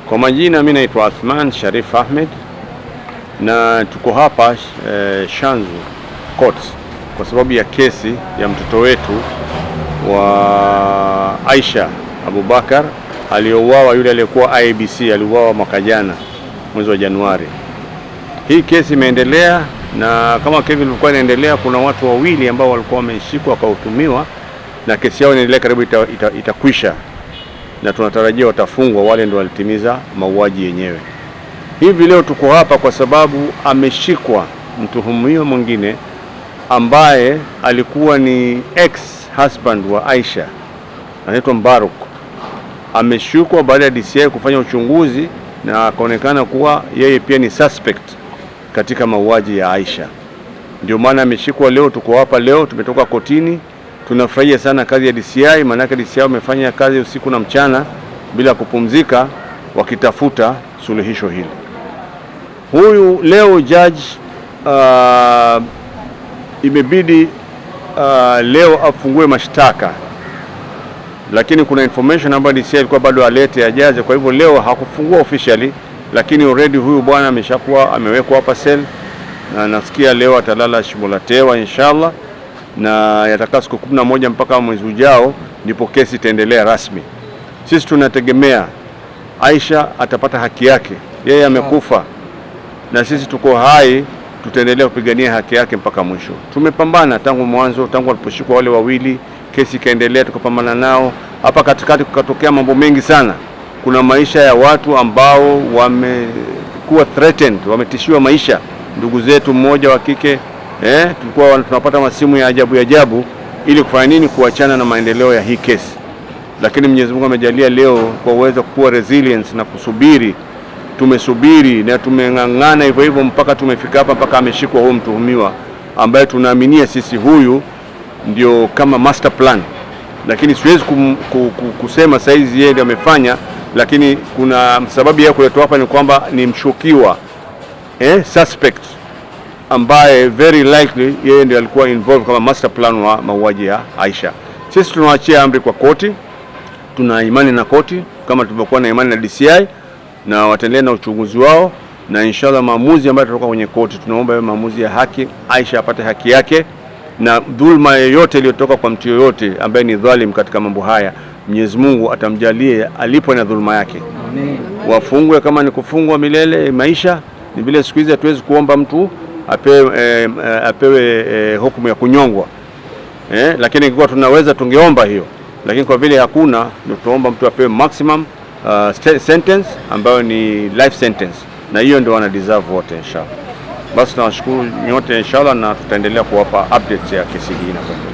Kwa majina mimi naitwa Athman Sharif Ahmed na tuko hapa Shanzu Court kwa sababu ya kesi ya mtoto wetu wa Aisha Abubakar aliyouawa, yule aliyekuwa IEBC aliuawa mwaka jana mwezi wa Januari. Hii kesi imeendelea na kama kesi ilikuwa inaendelea, kuna watu wawili ambao walikuwa wameshikwa wakahukumiwa na kesi yao inaendelea, karibu itakwisha na tunatarajia watafungwa. Wale ndio walitimiza mauaji yenyewe. Hivi leo tuko hapa kwa sababu ameshikwa mtuhumiwa mwingine ambaye alikuwa ni ex-husband wa Aisha, anaitwa Mbaruk. Ameshikwa baada ya DCI kufanya uchunguzi na akaonekana kuwa yeye pia ni suspect katika mauaji ya Aisha. Ndio maana ameshikwa leo. Tuko hapa leo, tumetoka kotini. Tunafurahia sana kazi ya DCI, maanake DCI wamefanya kazi usiku na mchana bila kupumzika wakitafuta suluhisho hili. Huyu leo judge imebidi leo afungue mashtaka, lakini kuna information ambayo DCI ilikuwa bado alete ajaze. Kwa hivyo leo hakufungua officially, lakini already huyu bwana ameshakuwa amewekwa hapa cell na nasikia leo atalala shimo la tewa inshallah, na yatakaa siku 11 mpaka mwezi ujao ndipo kesi itaendelea rasmi. Sisi tunategemea Aisha atapata haki yake. Yeye amekufa na sisi tuko hai, tutaendelea kupigania haki yake mpaka mwisho. Tumepambana tangu mwanzo, tangu waliposhikwa wale wawili, kesi ikaendelea, tukapambana nao. Hapa katikati kukatokea mambo mengi sana. Kuna maisha ya watu ambao wamekuwa threatened, wametishiwa maisha. Ndugu zetu mmoja wa kike tulikuwa tunapata masimu ya ajabu ili kufanya nini, kuachana na maendeleo ya hii kesi. Lakini Mwenyezi Mungu amejalia leo kwa uwezo kuwa resilience na kusubiri. Tumesubiri na tumeng'ang'ana hivyo mpaka tumefika hapa, mpaka ameshikwa huyu mtuhumiwa ambaye tunaaminia sisi huyu ndio kama master plan. Lakini siwezi kusema saizi yeye ndio amefanya, lakini kuna sababu ya kuletwa hapa ni kwamba ni mshukiwa suspect ambaye very likely yeye ndiye alikuwa involved kama master plan wa mauaji ya Aisha. Sisi tunawaachia amri kwa koti, tuna imani na koti kama tulivyokuwa na imani na DCI, na wataendelea na uchunguzi wao, na inshallah maamuzi ambayo tutatoka kwenye koti tunaomba yawe maamuzi ya haki. Aisha apate haki yake, na dhulma yoyote iliyotoka kwa mtu yoyote ambaye ni dhalim katika mambo haya, Mwenyezi Mungu atamjalie alipo na dhulma yake. Amen. Wafungwe kama ni kufungwa milele maisha. Ni vile siku hizi hatuwezi kuomba mtu apewe hukumu ya kunyongwa, lakini ingekuwa tunaweza tungeomba hiyo, lakini kwa vile hakuna, ndio tuomba mtu apewe maximum sentence ambayo ni life sentence, na hiyo ndio wana deserve wote inshallah. Basi tunawashukuru nyote inshallah, na tutaendelea kuwapa updates ya kesi hii na kuendelea.